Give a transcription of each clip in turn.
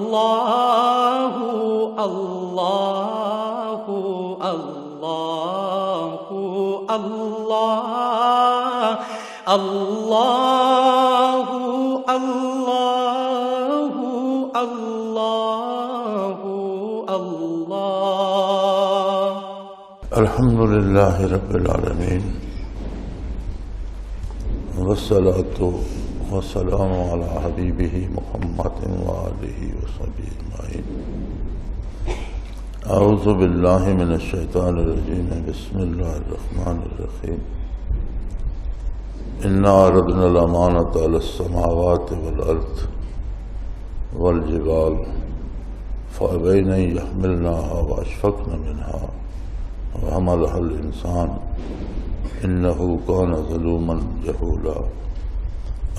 اللہ اللہ اللہ اللہ اللہ اللہ اللہ اللہ الحمد للہ رب العالمین والصلاة والسلام علی حبیبہ محمد وآلہ وصحبہ اجمعین اعوذ باللہ من الشیطان الرجیم بسم اللہ الرحمن الرحیم انا عرضنا الامانة علی السماوات والارض والجبال فابین ان یحملناها واشفقن منها وحملها الانسان انه كان ظلوما جهولا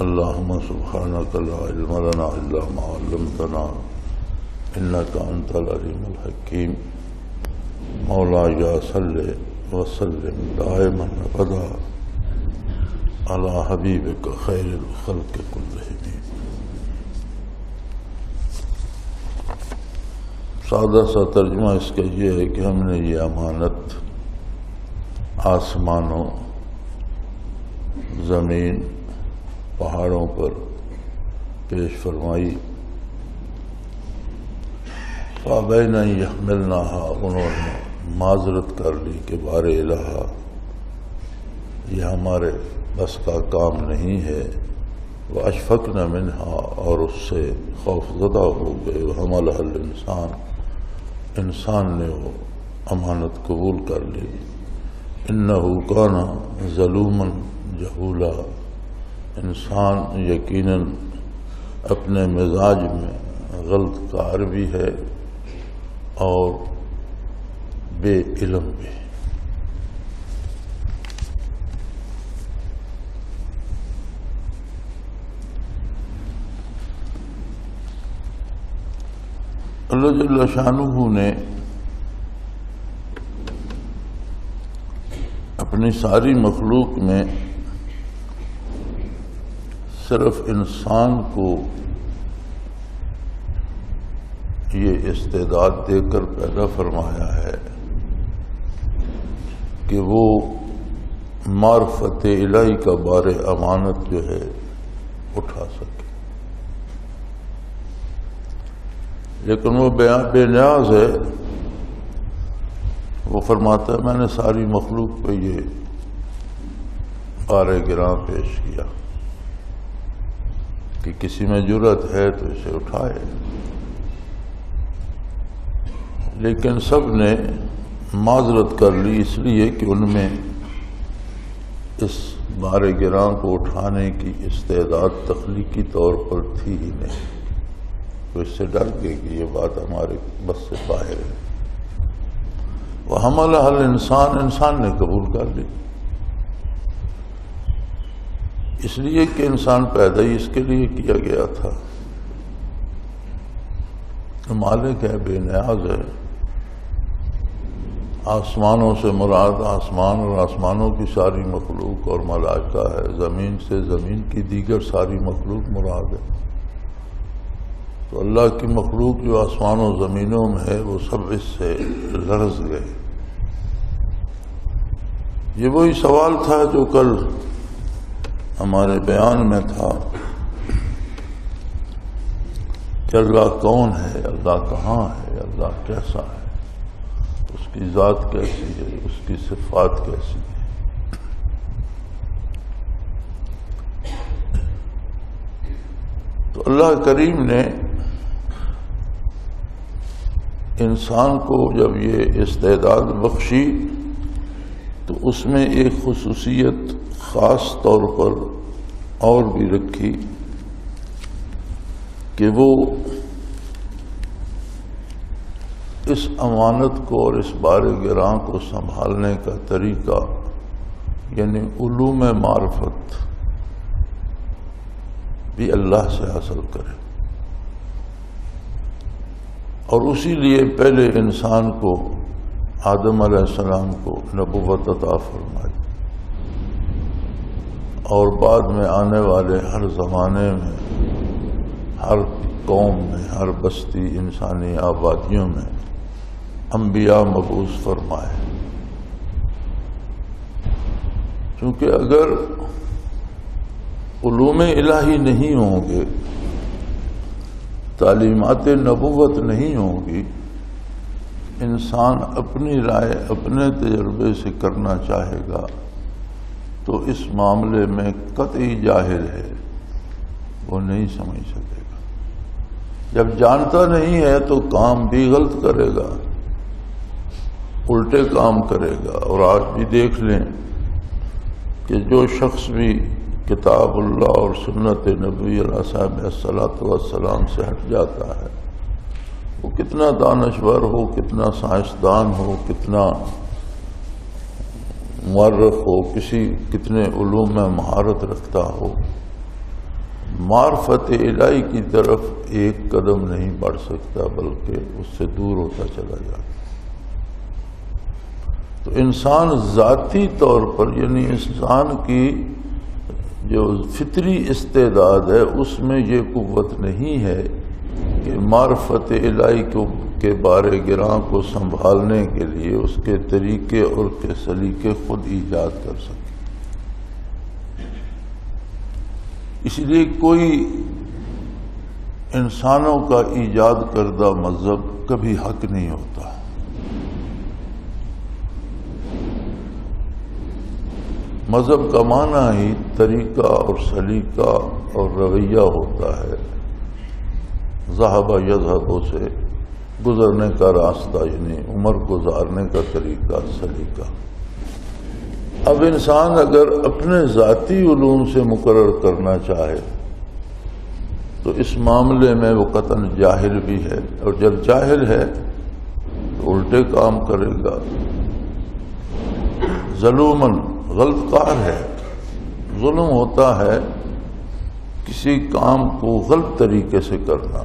اللهم سبحانك لا علم لنا الا ما علمتنا انك انت العليم الحكيم مولاي صل وسلم دائما ابدا على حبيبك خير الخلق كلهم. سادہ سا ترجمہ اس کا یہ ہے کہ ہم نے یہ امانت آسمانوں، زمین، پہاڑوں پر پیش فرمائی. فابین ان یحملناها، انہوں نے معذرت کر لی کہ بار الہ یہ ہمارے بس کا کام نہیں ہے. واشفقن منها، اور اس سے خوف زدہ ہو گئے. وحملها الانسان، انسان نے وہ امانت قبول کر لی. انہ کان ظلوما جہولا، انسان یقیناً اپنے مزاج میں غلط کار بھی ہے اور بے علم بھی. اللہ جل شانہ نے اپنی ساری مخلوق میں صرف انسان کو یہ استعداد دے کر پیدا فرمایا ہے کہ وہ معرفت الہی کا بار امانت جو ہے اٹھا سکے. لیکن وہ بے نیاز ہے. وہ فرماتا ہے میں نے ساری مخلوق پہ یہ بار گراں پیش کیا کہ کسی میں جرأت ہے تو اسے اٹھائے. لیکن سب نے معذرت کر لی اس لیے کہ ان میں اس بار گراں کو اٹھانے کی استعداد تخلیقی طور پر تھی ہی نہیں. تو اس سے ڈر گئے کہ یہ بات ہمارے بس سے باہر ہے. وحملها الانسان، انسان نے قبول کر لی. اس لیے کہ انسان پیدا ہی اس کے لیے کیا گیا تھا. مالک ہے، بے نیاز ہے. آسمانوں سے مراد آسمان اور آسمانوں کی ساری مخلوق اور ملائکہ ہے. زمین سے زمین کی دیگر ساری مخلوق مراد ہے. تو اللہ کی مخلوق جو آسمان و زمینوں میں ہے وہ سب اس سے لرز گئے. یہ وہی سوال تھا جو کل ہمارے بیان میں تھا کہ اللہ کون ہے، اللہ کہاں ہے، اللہ کیسا ہے، اس کی ذات کیسی ہے، اس کی صفات کیسی ہے. تو اللہ کریم نے انسان کو جب یہ استعداد بخشی تو اس میں ایک خصوصیت خاص طور پر اور بھی رکھی کہ وہ اس امانت کو اور اس بار گراں کو سنبھالنے کا طریقہ یعنی علوم معرفت بھی اللہ سے حاصل کرے. اور اسی لیے پہلے انسان کو آدم علیہ السلام کو نبوت عطا فرمائی اور بعد میں آنے والے ہر زمانے میں ہر قوم میں، ہر بستی انسانی آبادیوں میں انبیاء مبعوث فرمائے، کیونکہ اگر علوم الہی نہیں ہوں گے، تعلیمات نبوت نہیں ہوں گی، انسان اپنی رائے اپنے تجربے سے کرنا چاہے گا تو اس معاملے میں قطعی جاہل ہے، وہ نہیں سمجھ سکے گا۔ جب جانتا نہیں ہے تو کام بھی غلط کرے گا، الٹے کام کرے گا۔ اور آج بھی دیکھ لیں کہ جو شخص بھی کتاب اللہ اور سنت نبی علیہ الصلوۃ والسلام سے ہٹ جاتا ہے، وہ کتنا دانشور ہو، کتنا سائنسدان ہو، کتنا مورخ ہو، کتنے علوم میں مہارت رکھتا ہو، معرفت الہی کی طرف ایک قدم نہیں بڑھ سکتا، بلکہ اس سے دور ہوتا چلا جاتا۔ تو انسان ذاتی طور پر، یعنی انسان کی جو فطری استعداد ہے، اس میں یہ قوت نہیں ہے کہ معرفت الہی کے بارے گراں کو سنبھالنے کے لیے اس کے طریقے اور کے سلیقے خود ایجاد کر سکے۔ اس لیے کوئی انسانوں کا ایجاد کردہ مذہب کبھی حق نہیں ہوتا۔ مذہب کا معنی ہی طریقہ اور سلیقہ اور رویہ ہوتا ہے، ذہب یذہب سے گزرنے کا راستہ، یعنی عمر گزارنے کا طریقہ، سلیقہ۔ اب انسان اگر اپنے ذاتی علوم سے مقرر کرنا چاہے تو اس معاملے میں وہ قطعاً جاہل بھی ہے، اور جب جاہل ہے تو الٹے کام کرے گا، ظلوماً غلط کار ہے۔ ظلم ہوتا ہے کسی کام کو غلط طریقے سے کرنا۔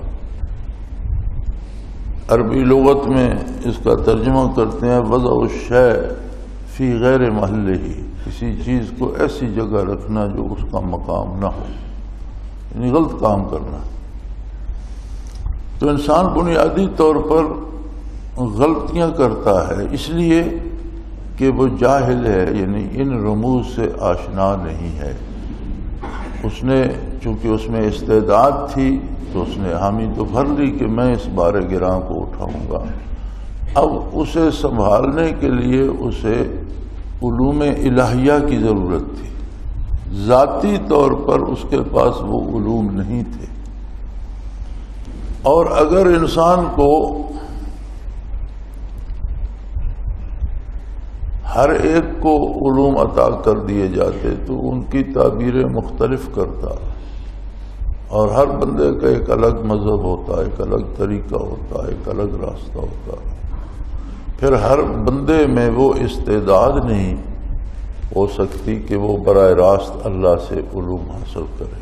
عربی لغت میں اس کا ترجمہ کرتے ہیں وضع الشیء فی غیر محلہ، کسی چیز کو ایسی جگہ رکھنا جو اس کا مقام نہ ہو، یعنی غلط کام کرنا۔ تو انسان بنیادی طور پر غلطیاں کرتا ہے اس لیے کہ وہ جاہل ہے، یعنی ان رموز سے آشنا نہیں ہے۔ اس نے چونکہ اس میں استعداد تھی تو اس نے حامی تو بھر لی کہ میں اس بارے گراں کو اٹھاؤں گا۔ اب اسے سنبھالنے کے لیے اسے علوم الہیہ کی ضرورت تھی، ذاتی طور پر اس کے پاس وہ علوم نہیں تھے۔ اور اگر انسان کو ہر ایک کو علوم عطا کر دیے جاتے تو ان کی تعبیریں مختلف کرتا، اور ہر بندے کا ایک الگ مذہب ہوتا ہے، ایک الگ طریقہ ہوتا ہے، ایک الگ راستہ ہوتا ہے۔ پھر ہر بندے میں وہ استعداد نہیں ہو سکتی کہ وہ براہ راست اللہ سے علوم حاصل کرے،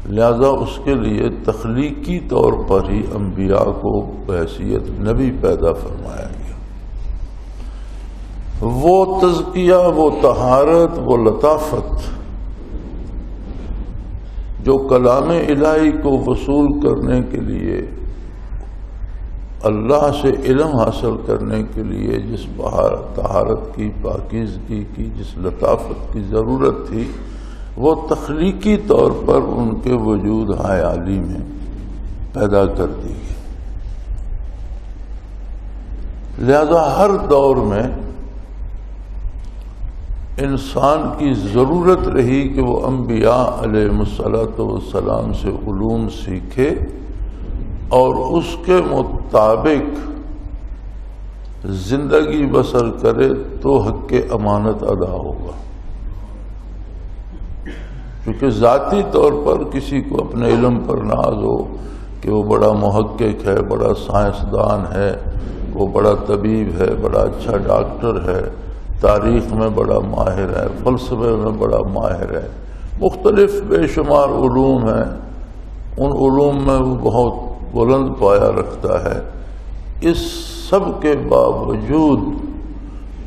لہذا اس کے لیے تخلیقی طور پر ہی انبیاء کو بحیثیت نبی پیدا فرمایا گیا۔ وہ تزکیہ، وہ طہارت، وہ لطافت جو کلام الہی کو وصول کرنے کے لیے، اللہ سے علم حاصل کرنے کے لیے جس طہارت کی، پاکیزگی کی، جس لطافت کی ضرورت تھی، وہ تخلیقی طور پر ان کے وجود حیالی میں پیدا کر دی گئی۔ لہذا ہر دور میں انسان کی ضرورت رہی کہ وہ انبیاء علیہ السلام سے علوم سیکھے اور اس کے مطابق زندگی بسر کرے تو حق امانت ادا ہوگا۔ کیونکہ ذاتی طور پر کسی کو اپنے علم پر ناز ہو کہ وہ بڑا محقق ہے، بڑا سائنسدان ہے، وہ بڑا طبیب ہے، بڑا اچھا ڈاکٹر ہے، تاریخ میں بڑا ماہر ہے، فلسفے میں بڑا ماہر ہے، مختلف بے شمار علوم ہیں، ان علوم میں وہ بہت بلند پایا رکھتا ہے۔ اس سب کے باوجود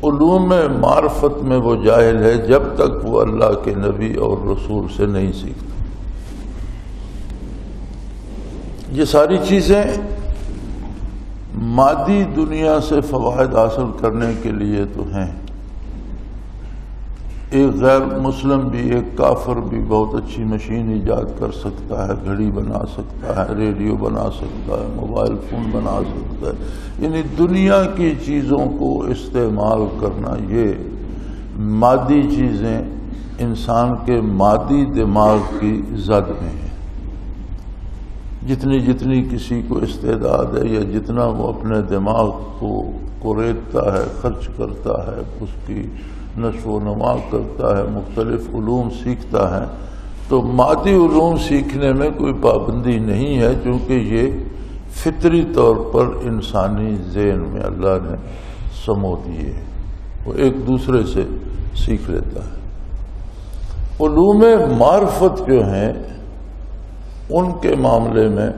علوم معرفت میں وہ جاہل ہے جب تک وہ اللہ کے نبی اور رسول سے نہیں سیکھتا۔ یہ ساری چیزیں مادی دنیا سے فوائد حاصل کرنے کے لیے تو ہیں. ایک غیر مسلم بھی، ایک کافر بھی بہت اچھی مشین ایجاد کر سکتا ہے، گھڑی بنا سکتا ہے، ریڈیو بنا سکتا ہے، موبائل فون بنا سکتا ہے. یعنی دنیا کی چیزوں کو استعمال کرنا، یہ مادی چیزیں انسان کے مادی دماغ کی زد میں ہیں. جتنی جتنی کسی کو استعداد ہے یا جتنا وہ اپنے دماغ کو ریتتا ہے، خرچ کرتا ہے، اس کی نشو و نما کرتا ہے، مختلف علوم سیکھتا ہے، تو مادی علوم سیکھنے میں کوئی پابندی نہیں ہے، چونکہ یہ فطری طور پر انسانی ذہن میں اللہ نے سمو دیے، وہ ایک دوسرے سے سیکھ لیتا ہے. علوم معرفت جو ہیں ان کے معاملے میں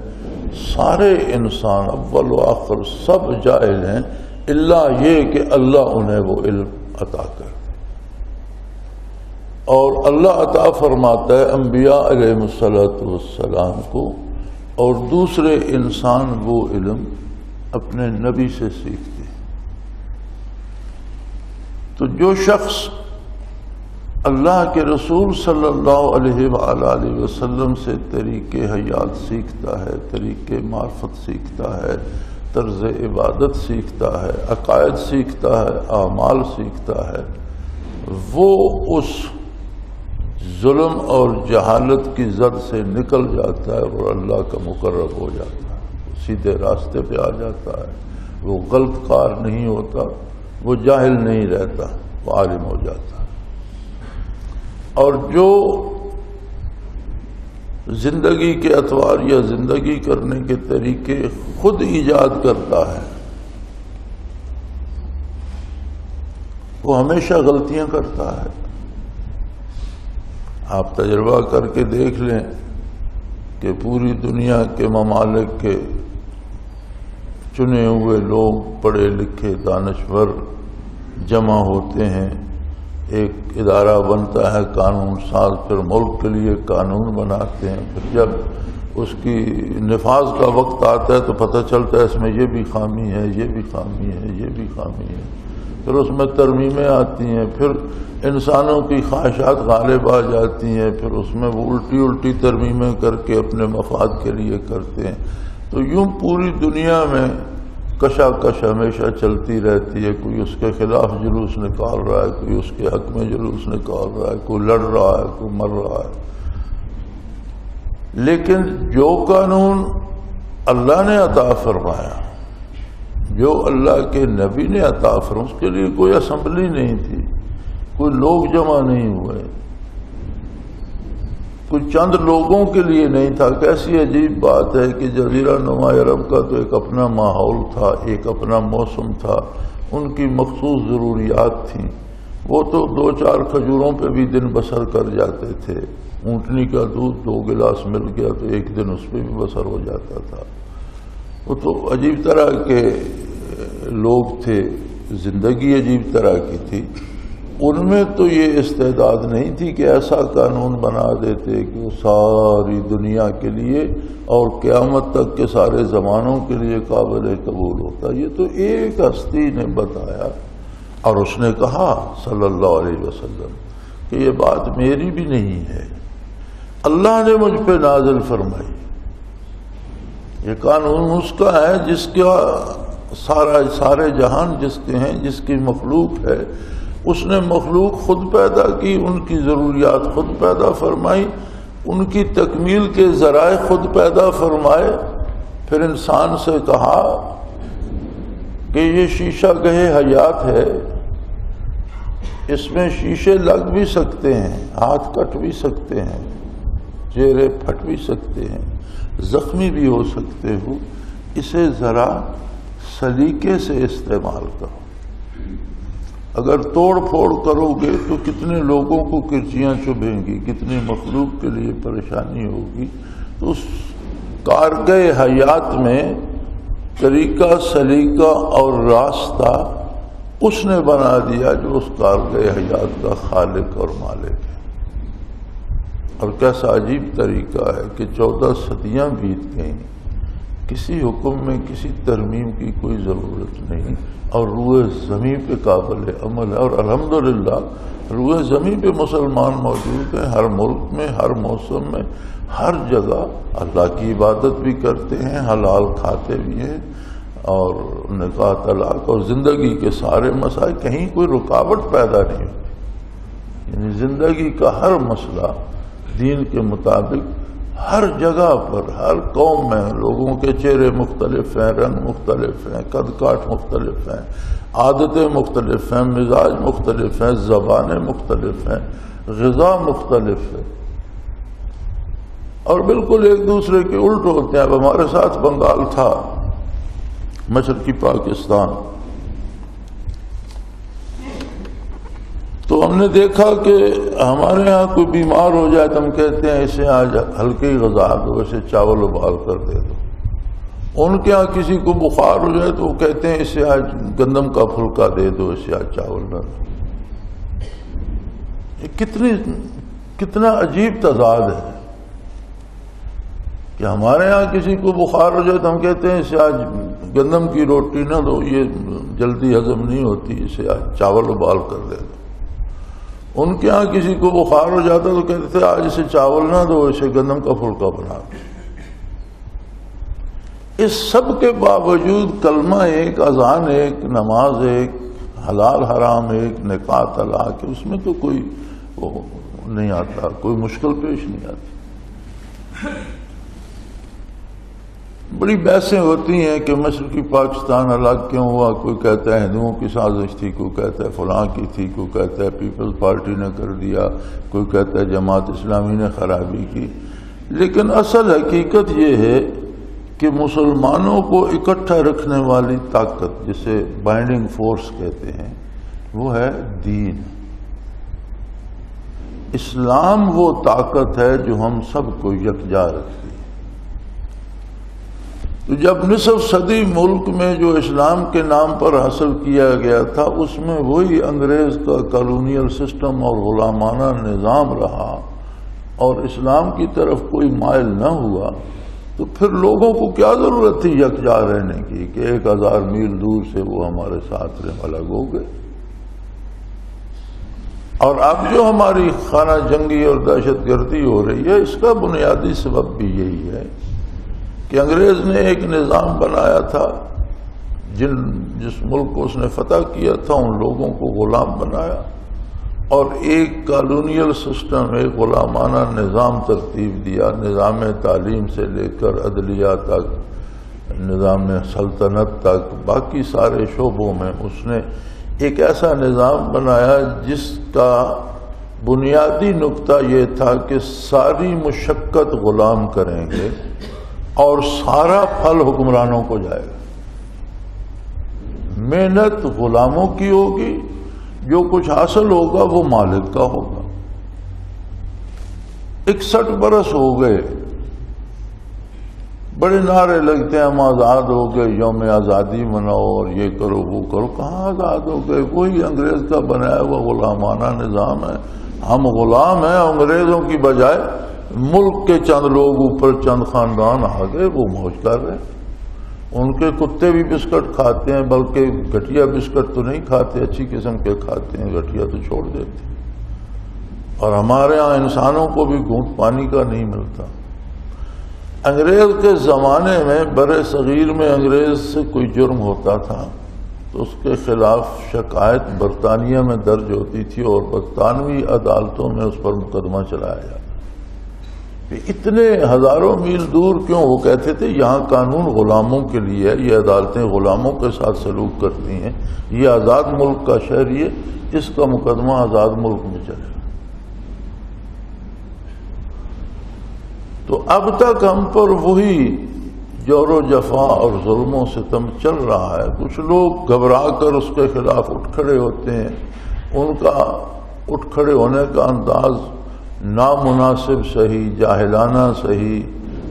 سارے انسان اول و آخر سب جاہل ہیں، الا یہ کہ اللہ انہیں وہ علم عطا کرے. اور اللہ عطا فرماتا ہے انبیاء علیہ السلام کو، اور دوسرے انسان وہ علم اپنے نبی سے سیکھتے ہیں. تو جو شخص اللہ کے رسول صلی اللہ علیہ وآلہ وسلم سے طریقے حیات سیکھتا ہے، طریقے معرفت سیکھتا ہے، طرز عبادت سیکھتا ہے، عقائد سیکھتا ہے، اعمال سیکھتا ہے، وہ اس ظلم اور جہالت کی زد سے نکل جاتا ہے اور اللہ کا مقرب ہو جاتا ہے، سیدھے راستے پہ آ جاتا ہے. وہ غلط کار نہیں ہوتا، وہ جاہل نہیں رہتا، وہ عالم ہو جاتا ہے. اور جو زندگی کے اطوار یا زندگی کرنے کے طریقے خود ایجاد کرتا ہے، وہ ہمیشہ غلطیاں کرتا ہے. آپ تجربہ کر کے دیکھ لیں کہ پوری دنیا کے ممالک کے چنے ہوئے لوگ، پڑھے لکھے دانشور جمع ہوتے ہیں، ایک ادارہ بنتا ہے قانون ساز، پھر ملک کے لیے قانون بناتے ہیں. پھر جب اس کی نفاذ کا وقت آتا ہے تو پتہ چلتا ہے اس میں یہ بھی خامی ہے، یہ بھی خامی ہے، یہ بھی خامی ہے. پھر اس میں ترمیمیں آتی ہیں، پھر انسانوں کی خواہشات غالب آ جاتی ہیں، پھر اس میں وہ الٹی ترمیمیں کر کے اپنے مفاد کے لیے کرتے ہیں. تو یوں پوری دنیا میں کشاکش ہمیشہ چلتی رہتی ہے. کوئی اس کے خلاف جلوس نکال رہا ہے، کوئی اس کے حق میں جلوس نکال رہا ہے، کوئی لڑ رہا ہے، کوئی مر رہا ہے. لیکن جو قانون اللہ نے عطا فرمایا، جو اللہ کے نبی نے عطا فرمایا، اس کے لیے کوئی اسمبلی نہیں تھی، کوئی لوگ جمع نہیں ہوئے، کوئی چند لوگوں کے لیے نہیں تھا. کیسی عجیب بات ہے کہ جزیرہ نما عرب کا تو ایک اپنا ماحول تھا، ایک اپنا موسم تھا، ان کی مخصوص ضروریات تھیں. وہ تو 2-4 کھجوروں پہ بھی دن بسر کر جاتے تھے. اونٹنی کا دودھ 2 گلاس مل گیا تو ایک دن اس پہ بھی بسر ہو جاتا تھا. وہ تو عجیب طرح کے لوگ تھے، زندگی عجیب طرح کی تھی. ان میں تو یہ استعداد نہیں تھی کہ ایسا قانون بنا دیتے کہ وہ ساری دنیا کے لیے اور قیامت تک کے سارے زمانوں کے لیے قابل قبول ہوتا. یہ تو ایک ہستی نے بتایا اور اس نے کہا صلی اللہ علیہ وسلم کہ یہ بات میری بھی نہیں ہے، اللہ نے مجھ پہ نازل فرمائی. یہ قانون اس کا ہے جس کا سارے جہان جس کے ہیں، جس کی مخلوق ہے. اس نے مخلوق خود پیدا کی، ان کی ضروریات خود پیدا فرمائی، ان کی تکمیل کے ذرائع خود پیدا فرمائے. پھر انسان سے کہا کہ یہ شیشہ گہے حیات ہے، اس میں شیشے لگ بھی سکتے ہیں، ہاتھ کٹ بھی سکتے ہیں، چہرے پھٹ بھی سکتے ہیں، زخمی بھی ہو سکتے ہو، اسے ذرا سلیقے سے استعمال کرو. اگر توڑ پھوڑ کرو گے تو کتنے لوگوں کو کرچیاں چبھیں گی، کتنی مخلوق کے لیے پریشانی ہوگی. تو اس کارگہ حیات میں طریقہ، سلیقہ اور راستہ اس نے بنا دیا جو اس کارگہ حیات کا خالق اور مالک ہے. اور کیسا عجیب طریقہ ہے کہ 14 صدیاں بیت گئیں کسی حکم میں کسی ترمیم کی کوئی ضرورت نہیں، اور روئے زمین پہ قابل عمل ہے، اور الحمدللہ روئے زمین پہ مسلمان موجود ہیں، ہر ملک میں، ہر موسم میں، ہر جگہ اللہ کی عبادت بھی کرتے ہیں، حلال کھاتے بھی ہیں، اور نکاح طلاق اور زندگی کے سارے مسائل، کہیں کوئی رکاوٹ پیدا نہیں ہوتی، یعنی زندگی کا ہر مسئلہ دین کے مطابق ہر جگہ پر، ہر قوم میں لوگوں کے چہرے مختلف ہیں، رنگ مختلف ہیں، قد کاٹ مختلف ہیں، عادتیں مختلف ہیں، مزاج مختلف ہیں، زبانیں مختلف ہیں، غذا مختلف ہے، اور بالکل ایک دوسرے کے الٹ ہوتے ہیں۔ اب ہمارے ساتھ بنگال تھا، مشرقی پاکستان، تو ہم نے دیکھا کہ ہمارے ہاں کوئی بیمار ہو جائے تو ہم کہتے ہیں اسے آج ہلکی غذا دو، اسے چاول ابال کر دے دو۔ ان کے ہاں کسی کو بخار ہو جائے تو وہ کہتے ہیں اسے آج گندم کا پھلکا دے دو، اسے آج چاول نہ دو۔ یہ کتنا عجیب تضاد ہے کہ ہمارے ہاں کسی کو بخار ہو جائے تو ہم کہتے ہیں اسے آج گندم کی روٹی نہ دو، یہ جلدی ہضم نہیں ہوتی، اسے آج چاول ابال کر دے دو۔ ان کے ہاں کسی کو بخار ہو جاتا تو کہتے تھے آج اسے چاول نہ دو، اسے گندم کا پھلکا بنا دو۔ اس سب کے باوجود کلمہ ایک، اذان ایک، نماز ایک، حلال حرام ایک، نکاح طلاق، اس میں تو کوئی وہ نہیں آتا، کوئی مشکل پیش نہیں آتی۔ بڑی بحثیں ہوتی ہیں کہ مشرقی پاکستان الگ کیوں ہوا، کوئی کہتا ہے ہندوؤں کی سازش تھی، کوئی کہتا ہے فلاں کی تھی، کوئی کہتا ہے پیپلز پارٹی نے کر دیا، کوئی کہتا ہے جماعت اسلامی نے خرابی کی، لیکن اصل حقیقت یہ ہے کہ مسلمانوں کو اکٹھا رکھنے والی طاقت، جسے بائنڈنگ فورس کہتے ہیں، وہ ہے دین۔ اسلام وہ طاقت ہے جو ہم سب کو یکجا رکھتی ہے۔ تو جب نصف صدی ملک میں جو اسلام کے نام پر حاصل کیا گیا تھا، اس میں وہی انگریز کا کالونیل سسٹم اور غلامانہ نظام رہا، اور اسلام کی طرف کوئی مائل نہ ہوا، تو پھر لوگوں کو کیا ضرورت تھی یکجا رہنے کی کہ 1000 میل دور سے وہ ہمارے ساتھ الگ ہو گئے۔ اور اب جو ہماری خانہ جنگی اور دہشت گردی ہو رہی ہے، اس کا بنیادی سبب بھی یہی ہے کہ انگریز نے ایک نظام بنایا تھا، جس ملک کو اس نے فتح کیا تھا ان لوگوں کو غلام بنایا، اور ایک کالونیل سسٹم، ایک غلامانہ نظام ترتیب دیا، نظام تعلیم سے لے کر عدلیہ تک، نظام سلطنت تک، باقی سارے شعبوں میں اس نے ایک ایسا نظام بنایا جس کا بنیادی نقطہ یہ تھا کہ ساری مشقت غلام کریں گے اور سارا پھل حکمرانوں کو جائے گا۔ محنت غلاموں کی ہوگی، جو کچھ حاصل ہوگا وہ مالک کا ہوگا۔ 61 برس ہو گئے، بڑے نعرے لگتے ہیں ہم آزاد ہو گئے، یوم آزادی مناؤ اور یہ کرو وہ کرو۔ کہاں آزاد ہو گئے؟ وہی انگریز کا بنایا ہوا غلامانہ نظام ہے۔ ہم غلام ہیں انگریزوں کی بجائے، ملک کے چند لوگ اوپر، چند خاندان آ گئے، وہ موج کر رہے ہیں۔ ان کے کتے بھی بسکٹ کھاتے ہیں، بلکہ گھٹیا بسکٹ تو نہیں کھاتے، اچھی قسم کے کھاتے ہیں، گھٹیا تو چھوڑ دیتے ہیں۔ اور ہمارے ہاں انسانوں کو بھی گھونٹ پانی کا نہیں ملتا۔ انگریز کے زمانے میں برِ صغیر میں انگریز سے کوئی جرم ہوتا تھا تو اس کے خلاف شکایت برطانیہ میں درج ہوتی تھی، اور برطانوی عدالتوں میں اس پر مقدمہ چلایا جاتا۔ اتنے ہزاروں میل دور کیوں؟ وہ کہتے تھے یہاں قانون غلاموں کے لیے ہے، یہ عدالتیں غلاموں کے ساتھ سلوک کرتی ہیں، یہ آزاد ملک کا شہری ہے، اس کا مقدمہ آزاد ملک میں چلے گا۔ تو اب تک ہم پر وہی جور و جفا اور ظلم و ستم چل رہا ہے۔ کچھ لوگ گھبرا کر اس کے خلاف اٹھ کھڑے ہوتے ہیں، ان کا اٹھ کھڑے ہونے کا انداز نامناسب صحیح، جاہلانہ صحیح،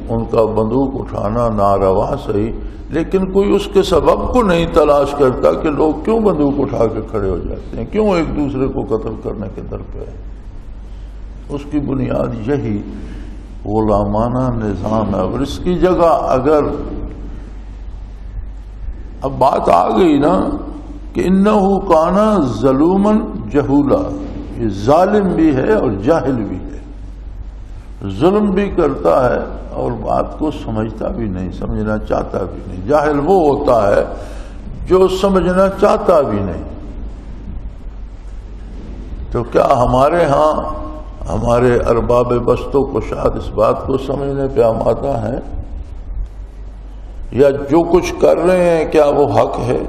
ان کا بندوق اٹھانا ناروا صحیح، لیکن کوئی اس کے سبب کو نہیں تلاش کرتا کہ لوگ کیوں بندوق اٹھا کے کھڑے ہو جاتے ہیں، کیوں ایک دوسرے کو قتل کرنے کے در پہ ہے۔ اس کی بنیاد یہی غلامانہ نظام ہے، اور اس کی جگہ اگر اب بات آ گئی نا کہ انہو کانا ظلومن جہولا، یہ ظالم بھی ہے اور جاہل بھی ہے، ظلم بھی کرتا ہے اور بات کو سمجھتا بھی نہیں، سمجھنا چاہتا بھی نہیں۔ جاہل وہ ہوتا ہے جو سمجھنا چاہتا بھی نہیں۔ تو کیا ہمارے ہاں ہمارے ارباب بستوں کو شاید اس بات کو سمجھنے پہ آمادہ ہیں، یا جو کچھ کر رہے ہیں کیا وہ حق ہے؟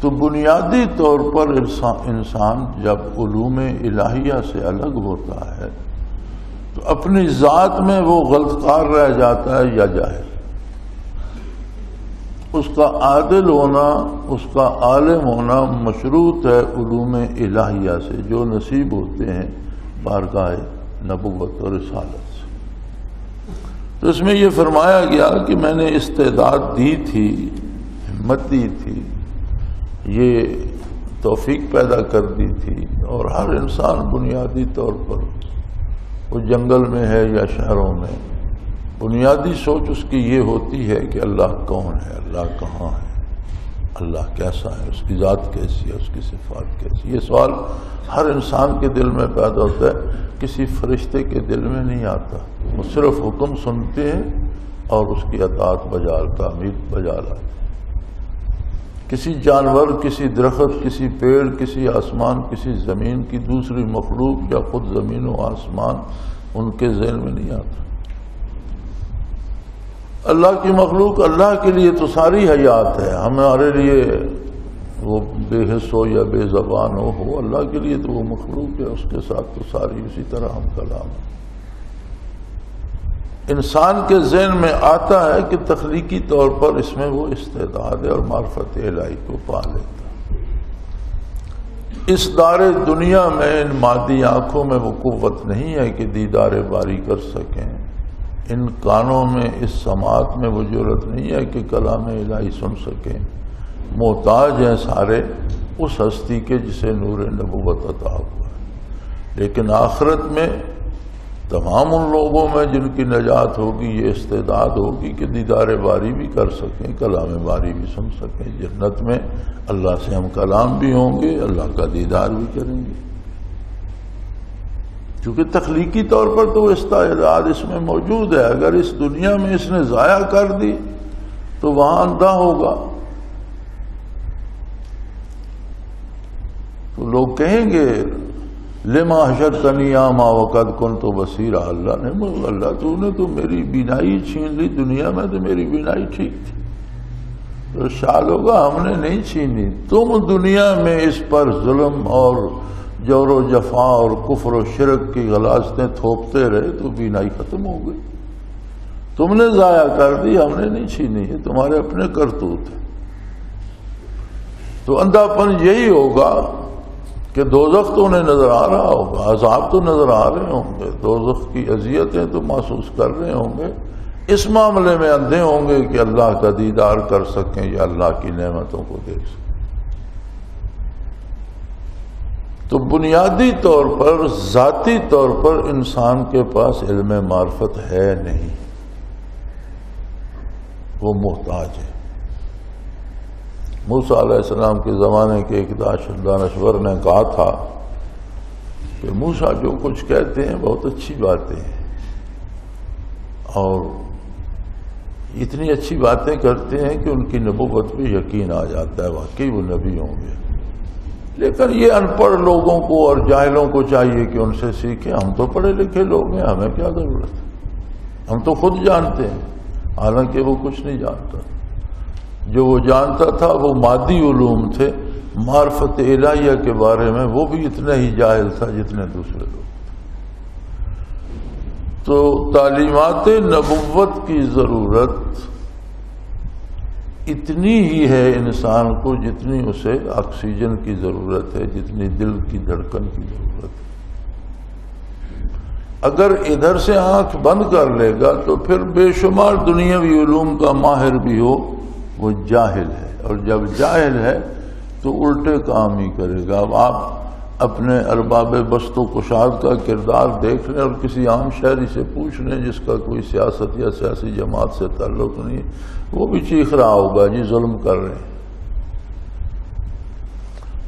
تو بنیادی طور پر انسان جب علوم الہیہ سے الگ ہوتا ہے تو اپنی ذات میں وہ غلط کار رہ جاتا ہے یا جاہل۔ اس کا عادل ہونا، اس کا عالم ہونا مشروط ہے علوم الہیہ سے جو نصیب ہوتے ہیں بارگاہ نبوت اور رسالت سے۔ تو اس میں یہ فرمایا گیا کہ میں نے استعداد دی تھی، ہمت دی تھی، یہ توفیق پیدا کر دی تھی، اور ہر انسان بنیادی طور پر وہ جنگل میں ہے یا شہروں میں، بنیادی سوچ اس کی یہ ہوتی ہے کہ اللہ کون ہے، اللہ کہاں ہے، اللہ کیسا ہے، اس کی ذات کیسی ہے، اس کی صفات کیسی۔ یہ سوال ہر انسان کے دل میں پیدا ہوتا ہے، کسی فرشتے کے دل میں نہیں آتا۔ وہ صرف حکم سنتے ہیں اور اس کی اطاعت تعمیر بجا لاتے ہیں۔ کسی جانور، کسی درخت، کسی پیڑ، کسی آسمان، کسی زمین کی دوسری مخلوق یا خود زمین و آسمان ان کے ذہن میں نہیں آتا۔ اللہ کی مخلوق اللہ کے لیے تو ساری حیات ہے، ہمارے لیے وہ بے حس ہو یا بے زبان ہو، اللہ کے لیے تو وہ مخلوق ہے، اس کے ساتھ تو ساری اسی طرح ہم کلام ہے۔ انسان کے ذہن میں آتا ہے کہ تخلیقی طور پر اس میں وہ استعداد ہے اور معرفت الہی کو پا لیتا۔ اس دار دنیا میں ان مادی آنکھوں میں وہ قوت نہیں ہے کہ دیدار باری کر سکیں، ان کانوں میں، اس سماعت میں وہ جرأت نہیں ہے کہ کلام الہی سن سکیں۔ محتاج ہیں سارے اس ہستی کے جسے نور نبوت عطا ہوا ہے۔ لیکن آخرت میں تمام ان لوگوں میں جن کی نجات ہوگی یہ استعداد ہوگی کہ دیدار باری بھی کر سکیں، کلام باری بھی سن سکیں۔ جنت میں اللہ سے ہم کلام بھی ہوں گے، اللہ کا دیدار بھی کریں گے، کیونکہ تخلیقی طور پر تو استعداد اس میں موجود ہے۔ اگر اس دنیا میں اس نے ضائع کر دی تو وہاں اندھا ہوگا۔ تو لوگ کہیں گے لما حشرتنی اعمی وقد کنت بصیرا، اللہ تو نے تو میری بینائی چھین لی، دنیا میں تو میری بینائی ٹھیک تھی۔ تو شال ہوگا ہم نے نہیں چھینی، تم دنیا میں اس پر ظلم اور جور و جفا اور کفر و شرک کی غلاظتیں تھوپتے رہے تو بینائی ختم ہو گئی۔ تم نے ضائع کر دی، ہم نے نہیں چھینی، ہے تمہارے اپنے کرتوت ہیں۔ تو اندھا پن یہی ہوگا کہ دوزخ تو انہیں نظر آ رہا ہوگا، عذاب تو نظر آ رہے ہوں گے، دوزخ کی اذیتیں تو محسوس کر رہے ہوں گے، اس معاملے میں اندھے ہوں گے کہ اللہ کا دیدار کر سکیں یا اللہ کی نعمتوں کو دیکھ سکیں۔ تو بنیادی طور پر، ذاتی طور پر انسان کے پاس علم معرفت ہے نہیں، وہ محتاج ہے۔ موسیٰ علیہ السلام کے زمانے کے ایک دانشور نے کہا تھا کہ موسیٰ جو کچھ کہتے ہیں بہت اچھی باتیں ہیں، اور اتنی اچھی باتیں کرتے ہیں کہ ان کی نبوت پہ یقین آ جاتا ہے، واقعی وہ نبی ہوں گے۔ لیکن یہ ان پڑھ لوگوں کو اور جاہلوں کو چاہیے کہ ان سے سیکھیں، ہم تو پڑھے لکھے لوگ ہیں، ہمیں کیا ضرورت ہے، ہم تو خود جانتے ہیں، حالانکہ وہ کچھ نہیں جانتا۔ جو وہ جانتا تھا وہ مادی علوم تھے، معرفت الہیہ کے بارے میں وہ بھی اتنا ہی جاہل تھا جتنے دوسرے لوگ تھے۔ تو تعلیمات نبوت کی ضرورت اتنی ہی ہے انسان کو جتنی اسے آکسیجن کی ضرورت ہے، جتنی دل کی دھڑکن کی ضرورت ہے۔ اگر ادھر سے آنکھ بند کر لے گا تو پھر بے شمار دنیاوی علوم کا ماہر بھی ہو وہ جاہل ہے، اور جب جاہل ہے تو الٹے کام ہی کرے گا۔ اب آپ اپنے ارباب بست و کشاد کا کردار دیکھ لیں اور کسی عام شہری سے پوچھ لیں جس کا کوئی سیاست یا سیاسی جماعت سے تعلق نہیں، وہ بھی چیخ رہا ہوگا جی ظلم کر رہے ہیں۔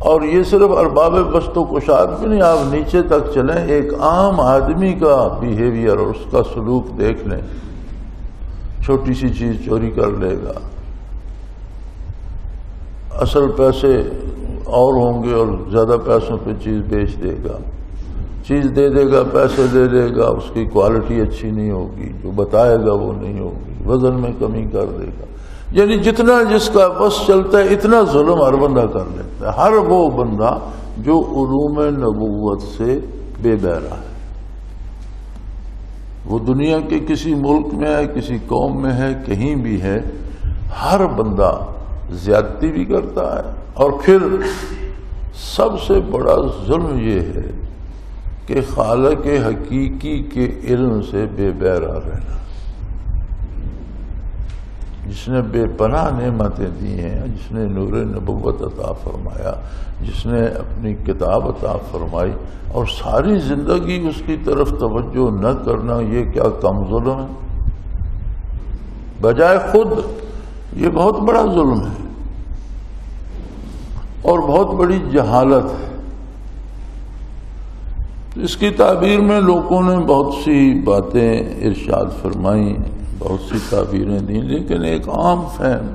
اور یہ صرف ارباب بست و کشاد بھی نہیں، آپ نیچے تک چلیں، ایک عام آدمی کا بیہیویئر اور اس کا سلوک دیکھ لیں، چھوٹی سی چیز چوری کر لے گا، اصل پیسے اور ہوں گے اور زیادہ پیسوں پہ چیز بیچ دے گا، چیز دے دے گا، پیسے دے دے گا، اس کی کوالٹی اچھی نہیں ہوگی، جو بتائے گا وہ نہیں ہوگی، وزن میں کمی کر دے گا، یعنی جتنا جس کا بس چلتا ہے اتنا ظلم ہر بندہ کر لیتا ہے، ہر وہ بندہ جو علوم نبوت سے بے بہرا ہے، وہ دنیا کے کسی ملک میں ہے، کسی قوم میں ہے، کہیں بھی ہے، ہر بندہ زیادتی بھی کرتا ہے۔ اور پھر سب سے بڑا ظلم یہ ہے کہ خالق حقیقی کے علم سے بے بہرا رہنا۔ جس نے بے پناہ نعمتیں دی ہیں، جس نے نور نبوت عطا فرمایا، جس نے اپنی کتاب عطا فرمائی، اور ساری زندگی اس کی طرف توجہ نہ کرنا، یہ کیا کم ظلم ہے؟ بجائے خود یہ بہت بڑا ظلم ہے اور بہت بڑی جہالت ہے۔ اس کی تعبیر میں لوگوں نے بہت سی باتیں ارشاد فرمائیں، بہت سی تعبیریں دیں، لیکن ایک عام فہم،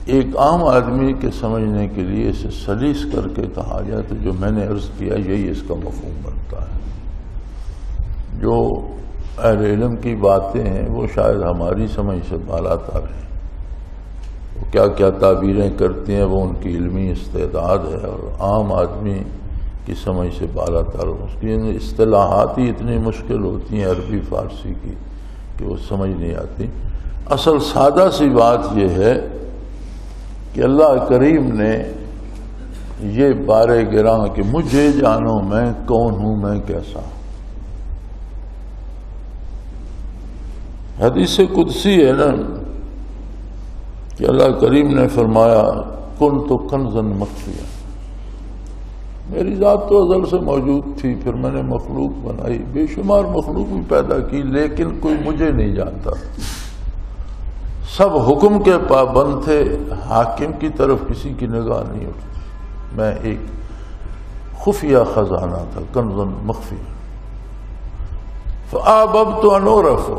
ایک عام آدمی کے سمجھنے کے لیے اسے سلیس کر کے کہا جائے تو جو میں نے عرض کیا یہی اس کا مفہوم بنتا ہے۔ جو اہل علم کی باتیں ہیں وہ شاید ہماری سمجھ سے بالا تر ہیں، وہ کیا کیا تعبیریں کرتی ہیں وہ ان کی علمی استعداد ہے، اور عام آدمی کی سمجھ سے بالا تر، اس کی اصطلاحات ہی اتنی مشکل ہوتی ہیں عربی فارسی کی کہ وہ سمجھ نہیں آتی۔ اصل سادہ سی بات یہ ہے کہ اللہ کریم نے یہ بار گراں کہ مجھے جانو میں کون ہوں، میں کیسا ہوں۔ حدیث قدسی ہے نا کہ اللہ کریم نے فرمایا کنت کنزا مخفیا، میری ذات تو ازل سے موجود تھی، پھر میں نے مخلوق بنائی، بے شمار مخلوق بھی پیدا کی، لیکن کوئی مجھے نہیں جانتا، سب حکم کے پابند تھے، حاکم کی طرف کسی کی نگاہ نہیں اٹھتی، میں ایک خفیہ خزانہ تھا، کنزا مخفی۔ فآببت ان اعرف،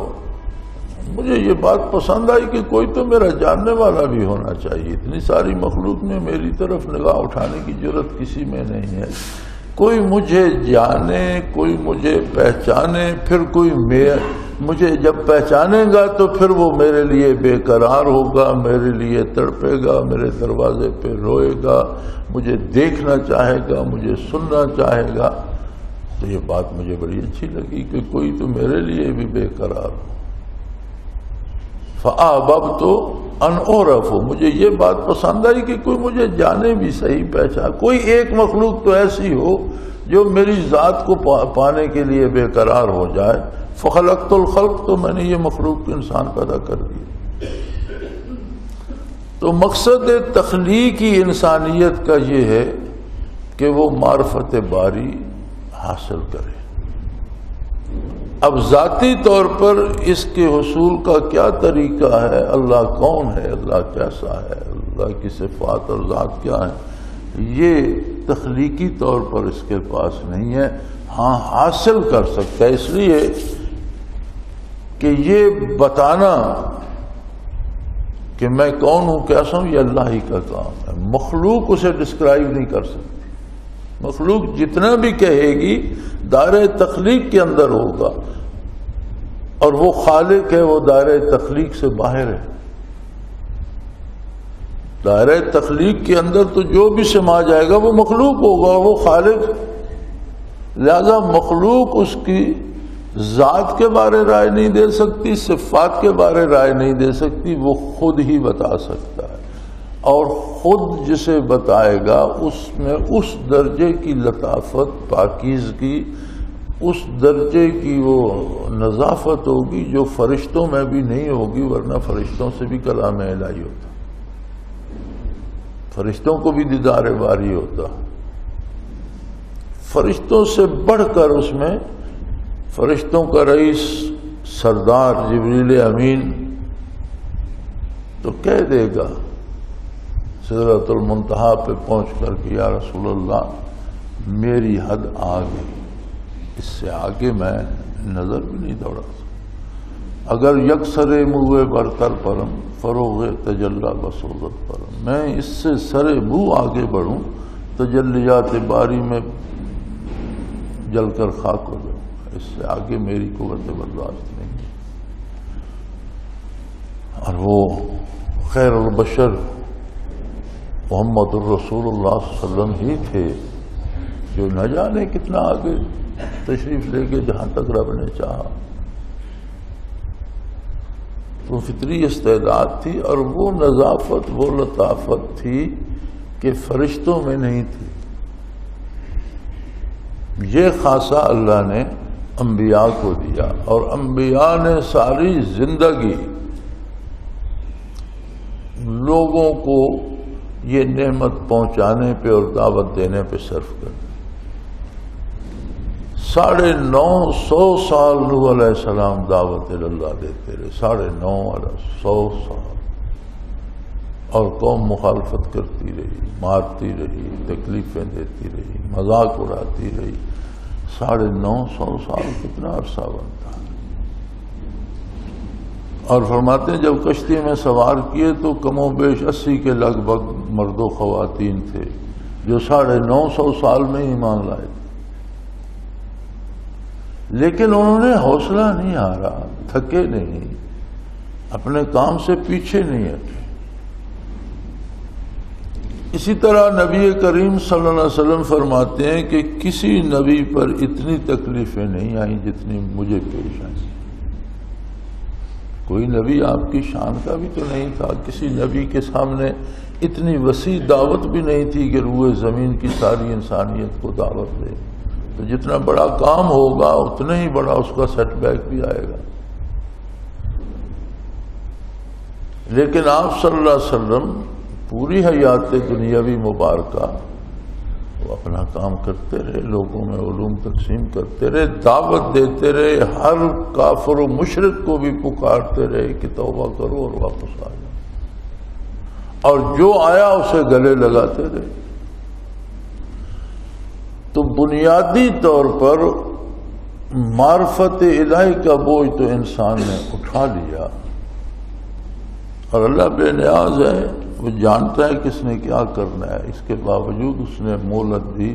مجھے یہ بات پسند آئی کہ کوئی تو میرا جاننے والا بھی ہونا چاہیے، اتنی ساری مخلوق میں میری طرف نگاہ اٹھانے کی جرت کسی میں نہیں ہے، کوئی مجھے جانے، کوئی مجھے پہچانے، پھر کوئی مجھے جب پہچانے گا تو پھر وہ میرے لیے بے قرار ہوگا، میرے لیے تڑپے گا، میرے دروازے پہ روئے گا، مجھے دیکھنا چاہے گا، مجھے سننا چاہے گا۔ تو یہ بات مجھے بڑی اچھی لگی کہ کوئی تو میرے لیے بھی بے قرار ہو۔ فآببت ان اعرف، مجھے یہ بات پسند آئی کہ کوئی مجھے جانے بھی صحیح پہچان، کوئی ایک مخلوق تو ایسی ہو جو میری ذات کو پانے کے لیے بے قرار ہو جائے۔ فخلقت الخلق، تو میں نے یہ مخلوق انسان پیدا کر دیا۔ تو مقصد تخلیقی انسانیت کا یہ ہے کہ وہ معرفت باری حاصل کرے۔ اب ذاتی طور پر اس کے حصول کا کیا طریقہ ہے، اللہ کون ہے، اللہ کیسا ہے، اللہ کی صفات اور ذات کیا ہے، یہ تخلیقی طور پر اس کے پاس نہیں ہے۔ ہاں حاصل کر سکتا ہے، اس لیے کہ یہ بتانا کہ میں کون ہوں کیسا ہوں یہ اللہ ہی کا کام ہے، مخلوق اسے ڈسکرائب نہیں کر سکتی، مخلوق جتنا بھی کہے گی دائرہ تخلیق کے اندر ہوگا، اور وہ خالق ہے، وہ دائرہ تخلیق سے باہر ہے۔ دائرہ تخلیق کے اندر تو جو بھی سما جائے گا وہ مخلوق ہوگا، وہ خالق، لہذا مخلوق اس کی ذات کے بارے رائے نہیں دے سکتی، صفات کے بارے رائے نہیں دے سکتی، وہ خود ہی بتا سکتا ہے، اور خود جسے بتائے گا اس میں اس درجے کی لطافت، پاکیزگی، اس درجے کی وہ نظافت ہوگی جو فرشتوں میں بھی نہیں ہوگی، ورنہ فرشتوں سے بھی کلام الہی ہوتا، فرشتوں کو بھی دیدار باری ہوتا، فرشتوں سے بڑھ کر اس میں فرشتوں کا رئیس سردار جبریل امین تو کہہ دے گا سدرۃ المنتہا پہ پہنچ کر کہ یا رسول اللہ میری حد آ گئی، اس سے آگے میں نظر بھی نہیں دوڑا سکتا، اگر یکسر منہ برتر پرم فروغ تجلی بصورت پرم، میں اس سے سر منہ آگے بڑھوں تجلیات باری میں جل کر خاک ہو جاؤں، اس سے آگے میری قوت برداشت نہیں ہے۔ اور وہ خیر البشر محمد الرسول اللہ صلی اللہ علیہ وسلم ہی تھے جو نہ جانے کتنا آگے تشریف لے کے جہاں تک رب نے چاہا۔ وہ فطری استعداد تھی اور وہ نظافت وہ لطافت تھی کہ فرشتوں میں نہیں تھی۔ یہ خاصہ اللہ نے انبیاء کو دیا، اور انبیاء نے ساری زندگی لوگوں کو یہ نعمت پہنچانے پہ اور دعوت دینے پہ صرف کر دی۔ 950 سال نوح علیہ السلام دعوت اللہ دیتے رہے، 950 سال، اور قوم مخالفت کرتی رہی، مارتی رہی، تکلیفیں دیتی رہی، مذاق اڑاتی رہی۔ 950 سال کتنا عرصہ بنتا ہے۔ اور فرماتے ہیں جب کشتی میں سوار کیے تو کم و بیش 80 کے لگ بھگ مرد و خواتین تھے جو 950 سال میں ایمان لائے تھے، لیکن انہوں نے حوصلہ نہیں ہارا، تھکے نہیں، اپنے کام سے پیچھے نہیں ہٹے۔ اسی طرح نبی کریم صلی اللہ علیہ وسلم فرماتے ہیں کہ کسی نبی پر اتنی تکلیفیں نہیں آئیں جتنی مجھے پیش آئیں۔ کوئی نبی آپ کی شان کا بھی تو نہیں تھا، کسی نبی کے سامنے اتنی وسیع دعوت بھی نہیں تھی کہ روئے زمین کی ساری انسانیت کو دعوت دے، تو جتنا بڑا کام ہوگا اتنا ہی بڑا اس کا سیٹ بیک بھی آئے گا۔ لیکن آپ صلی اللہ علیہ وسلم پوری حیات دنیاوی مبارکہ وہ اپنا کام کرتے رہے، لوگوں میں علوم تقسیم کرتے رہے، دعوت دیتے رہے، ہر کافر و مشرک کو بھی پکارتے رہے کہ توبہ کرو اور واپس آ جاؤ، اور جو آیا اسے گلے لگاتے رہے۔ تو بنیادی طور پر معرفت الہی کا بوجھ تو انسان نے اٹھا لیا، اور اللہ بے نیاز ہے، وہ جانتا ہے کس نے کیا کرنا ہے، اس کے باوجود اس نے مہلت دی،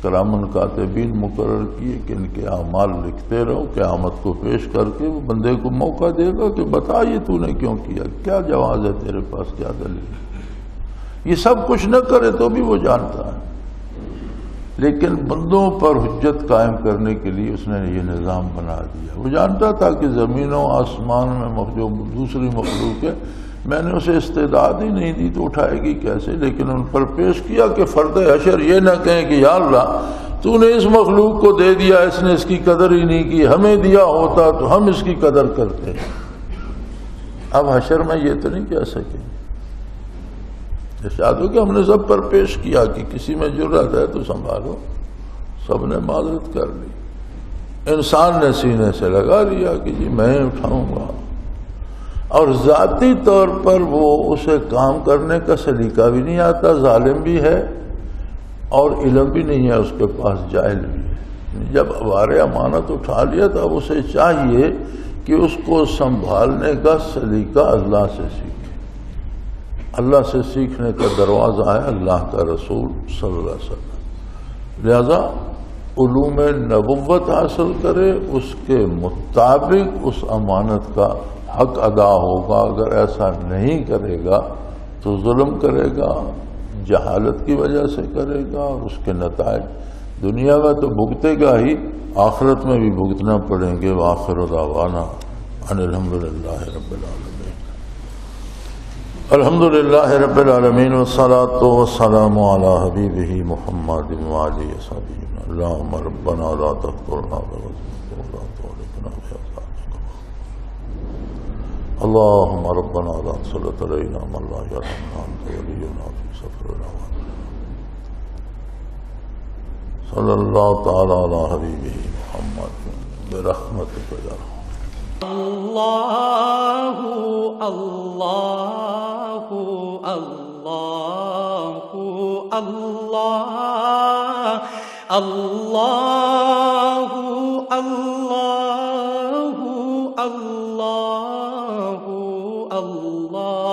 کرامن کاتبین مقرر کیے کہ ان کے اعمال لکھتے رہو، قیامت کو پیش کر کے وہ بندے کو موقع دے گا کہ بتا یہ تو نے کیوں کیا، کیا جواز ہے تیرے پاس، کیا دلیل۔ یہ سب کچھ نہ کرے تو بھی وہ جانتا ہے، لیکن بندوں پر حجت قائم کرنے کے لیے اس نے یہ نظام بنا دیا۔ وہ جانتا تھا کہ زمین و آسمان میں جو دوسری مخلوق ہے میں نے اسے استعداد ہی نہیں دی تو اٹھائے گی کیسے، لیکن ان پر پیش کیا کہ فرد حشر یہ نہ کہیں کہ یا اللہ تو نے اس مخلوق کو دے دیا، اس نے اس کی قدر ہی نہیں کی، ہمیں دیا ہوتا تو ہم اس کی قدر کرتے۔ اب حشر میں یہ تو نہیں کہہ سکے، ارشاد ہو کہ ہم نے سب پر پیش کیا کہ کسی میں جرات ہے تو سنبھالو، سب نے معذرت کر لی، انسان نے سینے سے لگا لیا کہ جی میں اٹھاؤں گا، اور ذاتی طور پر وہ اسے کام کرنے کا سلیقہ بھی نہیں آتا، ظالم بھی ہے اور علم بھی نہیں ہے اس کے پاس، جاہل بھی ہے۔ جب اوارے امانت اٹھا لیا تو اب اسے چاہیے کہ اس کو سنبھالنے کا سلیقہ اللہ سے سیکھے۔ اللہ سے سیکھنے کا دروازہ ہے اللہ کا رسول صلی اللہ علیہ وسلم، لہذا علوم نبوت حاصل کرے، اس کے مطابق اس امانت کا حق ادا ہوگا۔ اگر ایسا نہیں کرے گا تو ظلم کرے گا، جہالت کی وجہ سے کرے گا، اور اس کے نتائج دنیا میں تو بھگتے گا ہی، آخرت میں بھی بھگتنا پڑیں گے۔ وآخر دعوانا ان الحمدللہ رب العالمین۔ الحمدللہ رب العالمین، والصلاة والسلام علی حبیبہ محمد وعلی صحبہ۔ اللہم ربنا لا تحقرنا بغضبک ولا تهلكنا بعذابک، اللہم ربنا لا تسلط علینا من لا يرحمنا، انت ولینا فی سفرنا صلی اللہ تعالی علی حبیبہ محمد برحمتک یا ارحم۔ اللہ اللہ اللہ اللہ اللہ اللہ اللہ اللہ۔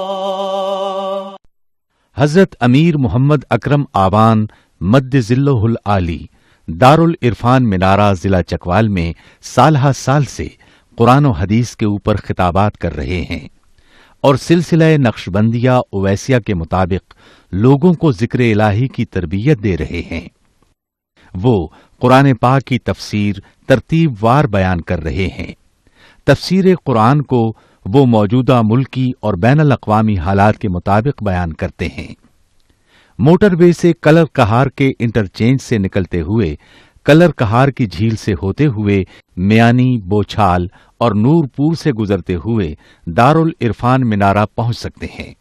حضرت امیر محمد اکرم آوان مد ظلہ العالی دارالعرفان منارہ ضلع چکوال میں سالہ سال سے قرآن و حدیث کے اوپر خطابات کر رہے ہیں اور سلسلہ نقشبندیہ اویسیہ کے مطابق لوگوں کو ذکر الہی کی تربیت دے رہے ہیں۔ وہ قرآن پاک کی تفسیر ترتیب وار بیان کر رہے ہیں۔ تفسیر قرآن کو وہ موجودہ ملکی اور بین الاقوامی حالات کے مطابق بیان کرتے ہیں۔ موٹر وے سے کلر کہار کے انٹرچینج سے نکلتے ہوئے کلر کہار کی جھیل سے ہوتے ہوئے میانی، بوچھال اور نور پور سے گزرتے ہوئے دارالعرفان منارہ پہنچ سکتے ہیں۔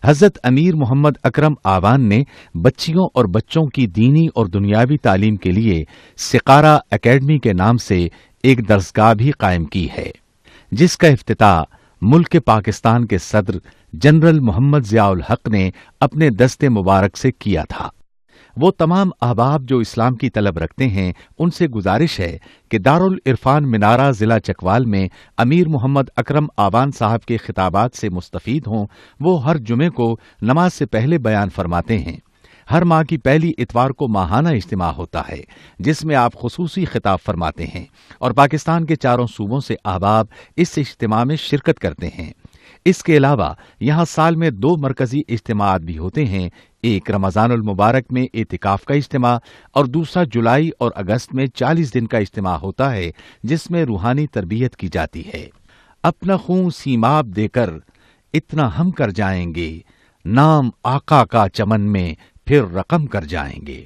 حضرت امیر محمد اکرم آوان نے بچیوں اور بچوں کی دینی اور دنیاوی تعلیم کے لیے سقارہ اکیڈمی کے نام سے ایک درسگاہ بھی قائم کی ہے، جس کا افتتاح ملک پاکستان کے صدر جنرل محمد ضیاء الحق نے اپنے دست مبارک سے کیا تھا۔ وہ تمام احباب جو اسلام کی طلب رکھتے ہیں ان سے گزارش ہے کہ دارالعرفان منارہ ضلع چکوال میں امیر محمد اکرم آوان صاحب کے خطابات سے مستفید ہوں۔ وہ ہر جمعے کو نماز سے پہلے بیان فرماتے ہیں۔ ہر ماہ کی پہلی اتوار کو ماہانہ اجتماع ہوتا ہے جس میں آپ خصوصی خطاب فرماتے ہیں اور پاکستان کے چاروں صوبوں سے احباب اس اجتماع میں شرکت کرتے ہیں۔ اس کے علاوہ یہاں سال میں 2 مرکزی اجتماعات بھی ہوتے ہیں، ایک رمضان المبارک میں اعتکاف کا اجتماع اور دوسرا جولائی اور اگست میں 40 دن کا اجتماع ہوتا ہے جس میں روحانی تربیت کی جاتی ہے۔ اپنا خون سیماب دے کر اتنا ہم کر جائیں گے، نام آقا کا چمن میں پھر رقم کر جائیں گے۔